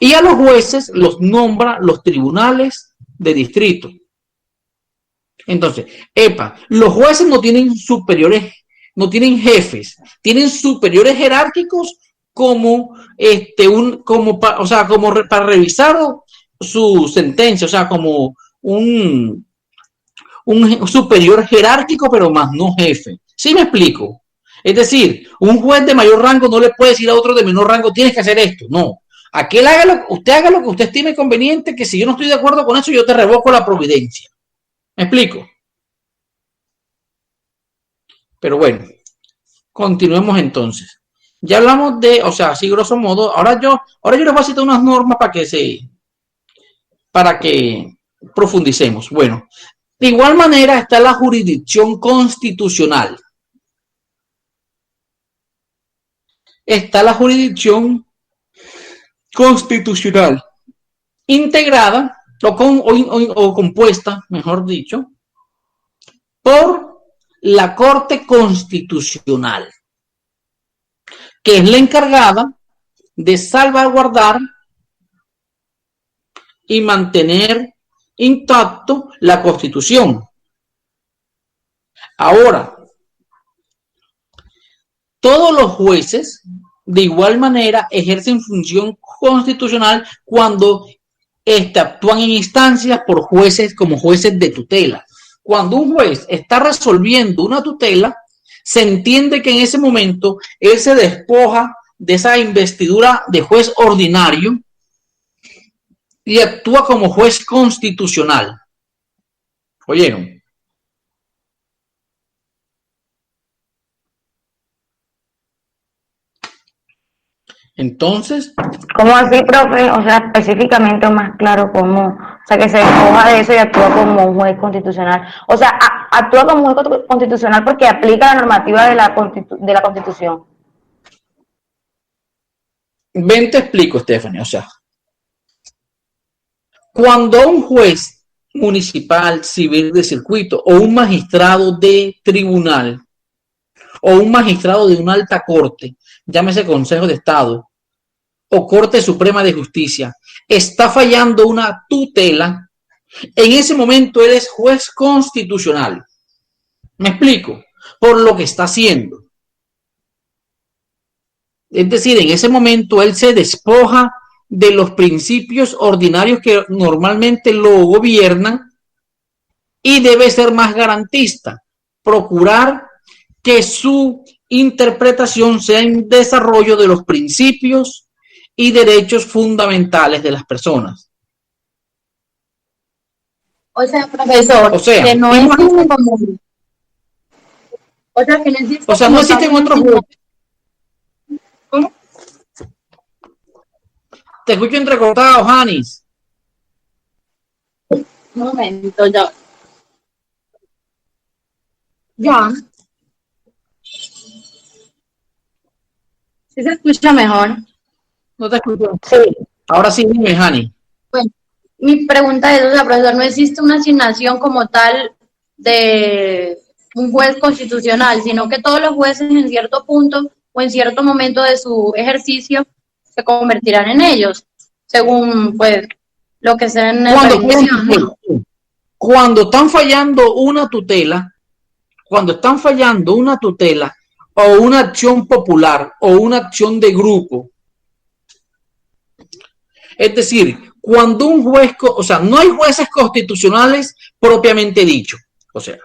Y a los jueces los nombra los tribunales de distrito. Entonces, los jueces no tienen superiores, no tienen jefes, tienen superiores jerárquicos como para revisar su sentencia, o sea, como un superior jerárquico, pero más no jefe. ¿Sí me explico? Es decir, un juez de mayor rango no le puede decir a otro de menor rango, tienes que hacer esto. No. Usted haga lo que usted estime conveniente, que si yo no estoy de acuerdo con eso, yo te revoco la providencia. ¿Me explico? Pero bueno, continuemos entonces. Ya hablamos de, o sea, así grosso modo, ahora yo les voy a citar unas normas para que profundicemos. Bueno, de igual manera está la jurisdicción constitucional. Está la jurisdicción constitucional integrada o compuesta, mejor dicho, por la Corte Constitucional, que es la encargada de salvaguardar y mantener intacto la Constitución. Ahora, todos los jueces de igual manera ejercen función constitucional cuando actúan en instancias por jueces como jueces de tutela. Cuando un juez está resolviendo una tutela, se entiende que en ese momento él se despoja de esa investidura de juez ordinario y actúa como juez constitucional. ¿Oyeron? Entonces, ¿cómo así, profe? O sea, específicamente o más claro, ¿cómo? O sea, que se despoja de eso y actúa como un juez constitucional. O sea, actúa como un juez constitucional porque aplica la normativa de la Constitución. Ven, te explico, Stephanie. O sea, cuando un juez municipal, civil de circuito o un magistrado de tribunal o un magistrado de una alta corte, llámese Consejo de Estado o Corte Suprema de Justicia, está fallando una tutela, en ese momento él es juez constitucional. ¿Me explico? Por lo que está haciendo. Es decir, en ese momento él se despoja de los principios ordinarios que normalmente lo gobiernan y debe ser más garantista, procurar que su interpretación sea en desarrollo de los principios y derechos fundamentales de las personas. O sea, profesor, que no existe como... O sea, que no existe. O sea, no existen otros jueces. ¿Cómo? Te escucho entrecortado, Janis. Un momento, ya. Ya. ¿Sí se escucha mejor? No te escucho. Sí. Ahora sí, dime, Jani. Bueno, mi pregunta es, o sea, profesor, ¿no existe una asignación como tal de un juez constitucional, sino que todos los jueces en cierto punto o en cierto momento de su ejercicio se convertirán en ellos, según, pues, lo que sea en la revisión, ¿no? Cuando están fallando una tutela, o una acción popular o una acción de grupo, es decir, cuando un juez, o sea, no hay jueces constitucionales propiamente dicho, o sea,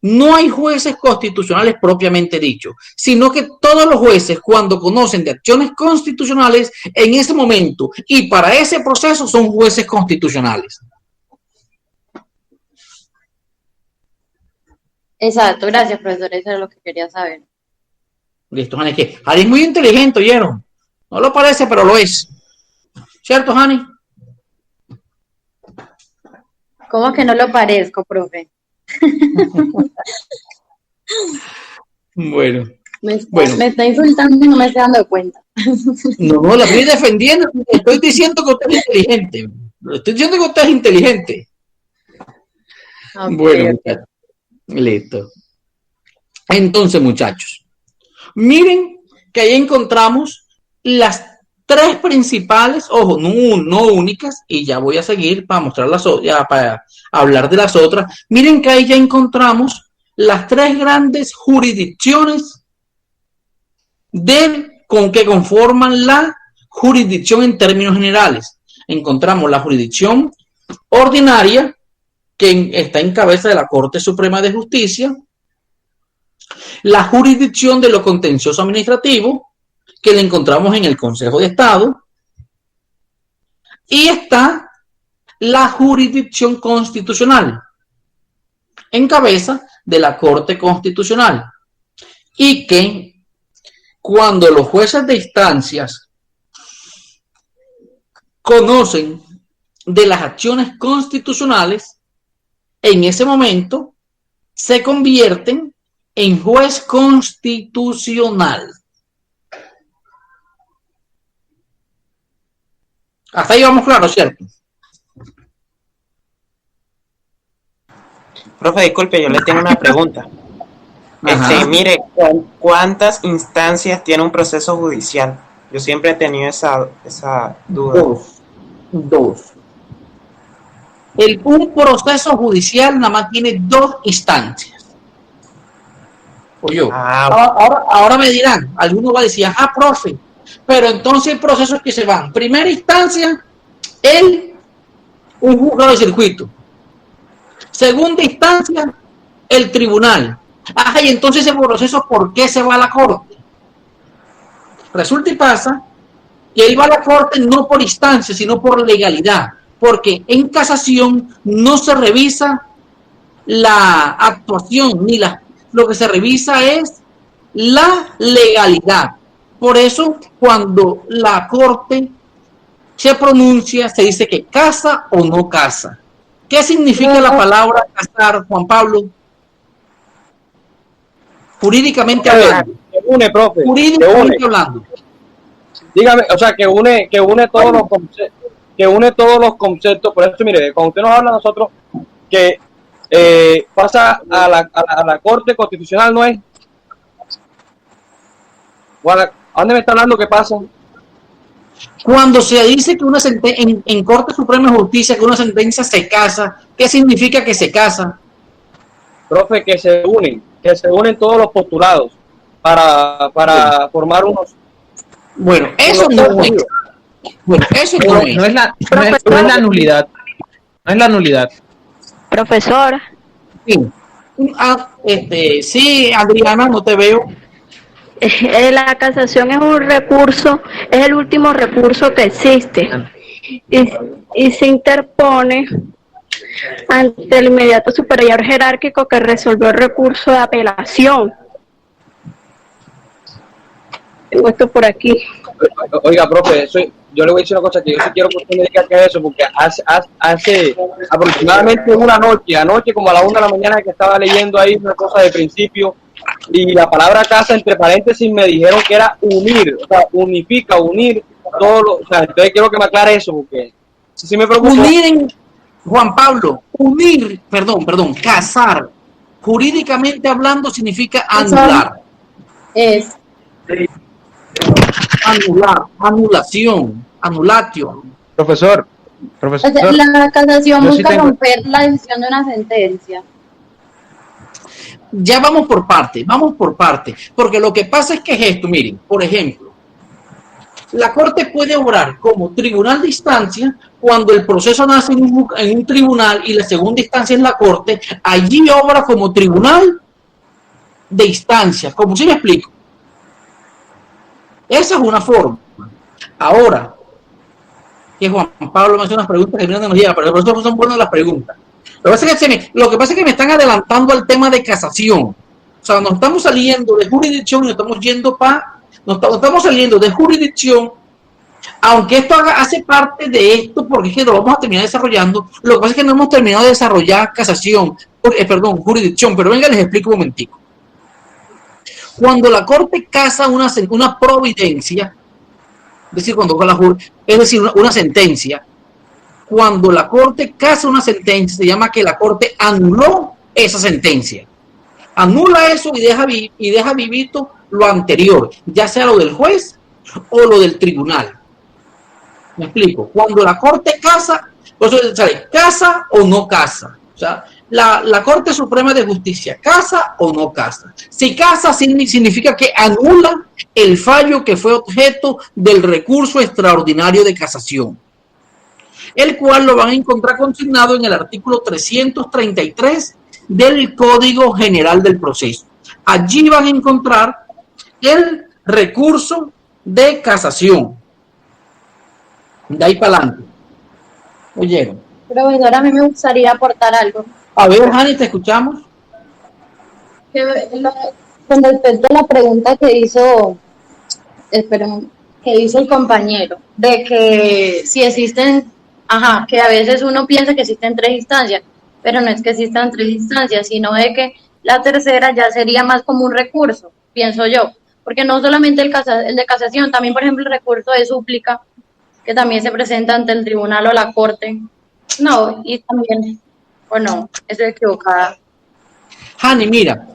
no hay jueces constitucionales propiamente dicho, sino que todos los jueces, cuando conocen de acciones constitucionales, en ese momento y para ese proceso son jueces constitucionales. Exacto, gracias, profesor, eso es lo que quería saber. Listo, Jani, que Jani es muy inteligente, ¿oyeron? No lo parece, pero lo es. ¿Cierto, Jani? ¿Cómo que no lo parezco, profe? Bueno. Me está insultando y no me estoy dando cuenta. No, la estoy defendiendo. Estoy diciendo que usted es inteligente. Estoy diciendo que usted es inteligente. Okay. Bueno, muchachos. Listo. Entonces, muchachos, miren que ahí encontramos las tres principales, ojo, no únicas, y ya voy a seguir para mostrar para hablar de las otras. Miren que ahí ya encontramos las tres grandes jurisdicciones con que conforman la jurisdicción en términos generales. Encontramos la jurisdicción ordinaria, que está en cabeza de la Corte Suprema de Justicia, la jurisdicción de lo contencioso administrativo, que la encontramos en el Consejo de Estado, y está la jurisdicción constitucional, en cabeza de la Corte Constitucional, y que cuando los jueces de instancias conocen de las acciones constitucionales, en ese momento se convierten en juez constitucional. Hasta ahí vamos claro, ¿cierto? Profe, disculpe, yo le tengo una pregunta. Mire, ¿cuántas instancias tiene un proceso judicial? Yo siempre he tenido esa duda. Dos. Un proceso judicial nada más tiene 2 instancias. Oye, ahora me dirán, alguno va a decir, profe, pero entonces el proceso es que se van. Primera instancia, un juzgado de circuito. Segunda instancia, el tribunal. Y entonces ese proceso, ¿por qué se va a la corte? Resulta y pasa que él va a la corte no por instancia, sino por legalidad. Porque en casación no se revisa la actuación, lo que se revisa es la legalidad. Por eso, cuando la corte se pronuncia, se dice que casa o no casa. ¿Qué significa la palabra casar, Juan Pablo? Jurídicamente hablando. Que une, profe. Jurídicamente hablando. Dígame, o sea, que une todos los conceptos. Que une todos los conceptos. Por eso, mire, cuando usted nos habla a nosotros que pasa a la Corte Constitucional, ¿no es? ¿A dónde me está hablando que pasa? Cuando se dice que una sentencia en Corte Suprema de Justicia, que una sentencia se casa, ¿qué significa que se casa? Profe, que se unen todos los postulados para formar unos. Bueno, eso no es. Bueno, eso no es la nulidad. No es la nulidad. Profesor. Sí. Sí, Adriana, no te veo. La casación es un recurso, es el último recurso que existe y se interpone ante el inmediato superior jerárquico que resolvió el recurso de apelación. Tengo esto por aquí. Oiga, profe, yo le voy a decir una cosa que yo sí quiero que usted me diga qué es eso, porque hace aproximadamente una noche, anoche como a la 1 de la mañana que estaba leyendo ahí una cosa de principio, y la palabra casa entre paréntesis me dijeron que era unir, o sea, unifica, unir todo, o sea, entonces quiero que me aclare eso, porque sí me preocupa. Unir, Juan Pablo, casar, jurídicamente hablando significa anular. Anulación, anulatio. Profesor. La casación busca romper la decisión de una sentencia. Ya vamos por parte, porque lo que pasa es que es esto, miren, por ejemplo, la Corte puede obrar como tribunal de instancia cuando el proceso nace en un tribunal y la segunda instancia es la Corte, allí obra como tribunal de instancia, como si me explico. Esa es una forma. Ahora, que Juan Pablo me hace unas preguntas que no nos llegan, pero por eso son buenas las preguntas. Lo que pasa es que me están adelantando al tema de casación. O sea, nos estamos saliendo de jurisdicción y nos estamos saliendo de jurisdicción, aunque esto hace parte de esto, porque es que lo vamos a terminar desarrollando. Lo que pasa es que no hemos terminado de desarrollar jurisdicción, pero venga, les explico un momentico. Cuando la Corte casa una providencia, es decir, una sentencia, cuando la Corte casa una sentencia, se llama que la Corte anuló esa sentencia. Anula eso y deja vivito lo anterior, ya sea lo del juez o lo del tribunal. Me explico. Cuando la Corte casa, pues sale casa o no casa. O sea, la Corte Suprema de Justicia, ¿casa o no casa? Si casa, significa que anula el fallo que fue objeto del recurso extraordinario de casación, el cual lo van a encontrar consignado en el artículo 333 del Código General del Proceso. Allí van a encontrar el recurso de casación. De ahí para adelante. ¿Oyeron? Profesor, a mí me gustaría aportar algo. A ver, Jani, te escuchamos. Con respecto a la pregunta que hizo el compañero, de que si existen, que a veces uno piensa que existen 3 instancias, pero no es que existan 3 instancias, sino de que la tercera ya sería más como un recurso, pienso yo, porque no solamente el de casación, también por ejemplo el recurso de súplica, que también se presenta ante el tribunal o la corte. No, y también, o no, estoy equivocada. Jani, mira,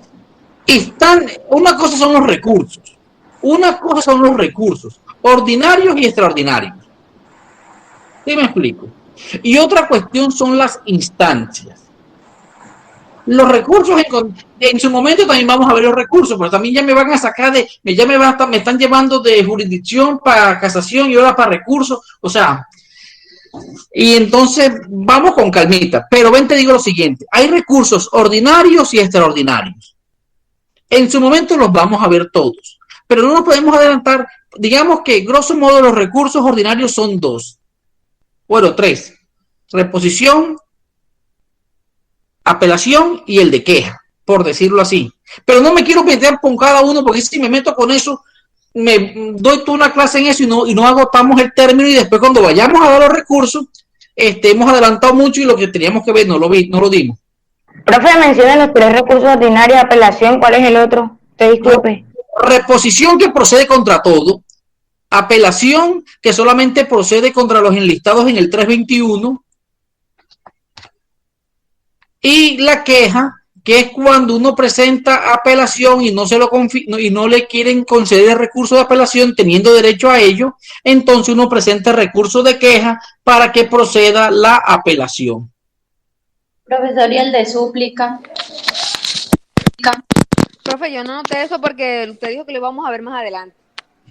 una cosa son los recursos ordinarios y extraordinarios. ¿Sí me explico? Y otra cuestión son las instancias. Los recursos, en su momento también vamos a ver los recursos, pero también ya me van a sacar me están llevando de jurisdicción para casación y ahora para recursos, o sea, y entonces vamos con calmita. Pero ven, te digo lo siguiente, hay recursos ordinarios y extraordinarios. En su momento los vamos a ver todos, pero no nos podemos adelantar. Digamos que grosso modo los recursos ordinarios son 2, bueno, 3, reposición, apelación y el de queja, por decirlo así. Pero no me quiero meter con cada uno, porque si me meto con eso, me doy toda una clase en eso y no agotamos el término, y después cuando vayamos a dar los recursos, hemos adelantado mucho y lo que teníamos que ver no lo dimos. Profe, menciona los 3 recursos ordinarios, apelación, ¿cuál es el otro? Te disculpe. Reposición, que procede contra todo. Apelación, que solamente procede contra los enlistados en el 321. Y la queja, que es cuando uno presenta apelación y no le quieren conceder recurso de apelación teniendo derecho a ello, entonces uno presenta recurso de queja para que proceda la apelación. Profesor, ¿y el de súplica? Profe, yo no noté eso porque usted dijo que lo íbamos a ver más adelante.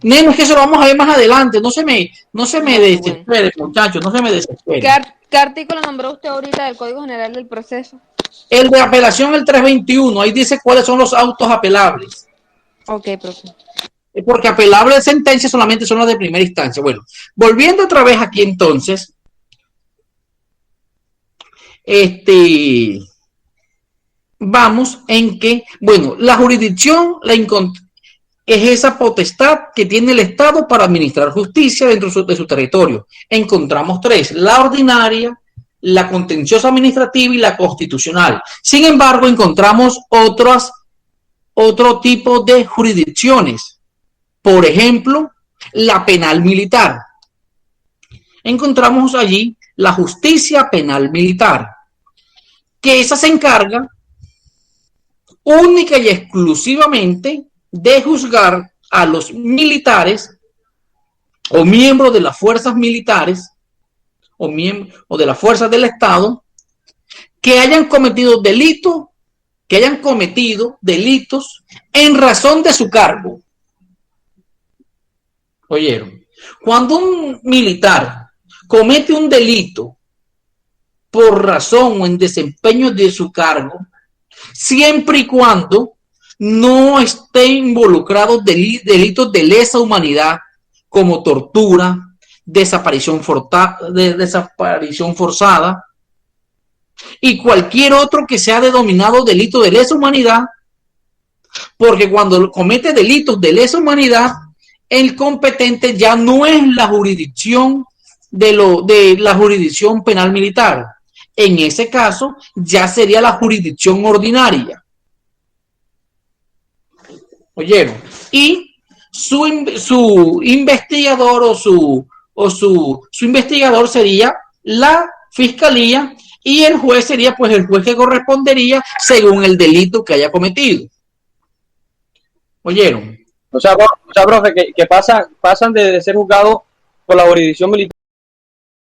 No, es que eso lo vamos a ver más adelante. No se me desespere, muchachos, no se me desespere. ¿Qué artículo nombró usted ahorita del Código General del Proceso? El de apelación, el 321, ahí dice cuáles son los autos apelables. Ok, profe. Porque apelables de sentencia solamente son las de primera instancia. Bueno, volviendo otra vez aquí entonces, vamos en que, bueno, la jurisdicción es esa potestad que tiene el Estado para administrar justicia dentro de su territorio. Encontramos 3, la ordinaria, la contenciosa administrativa y la constitucional. Sin embargo, encontramos otro tipo de jurisdicciones. Por ejemplo, la penal militar. Encontramos allí la justicia penal militar, que esa se encarga única y exclusivamente de juzgar a los militares o miembros de las fuerzas militares o de las fuerzas del Estado que hayan cometido delitos en razón de su cargo. ¿Oyeron? Cuando un militar comete un delito por razón o en desempeño de su cargo, siempre y cuando no esté involucrado delitos de lesa humanidad como tortura, desaparición forzada y cualquier otro que sea denominado delito de lesa humanidad, porque cuando comete delitos de lesa humanidad, el competente ya no es la jurisdicción de la jurisdicción penal militar. En ese caso, ya sería la jurisdicción ordinaria. ¿Oyeron? Y su investigador o su investigador sería la fiscalía, y el juez sería pues el juez que correspondería según el delito que haya cometido. ¿Oyeron? O sea, profe, que pasan de ser juzgados por la jurisdicción militar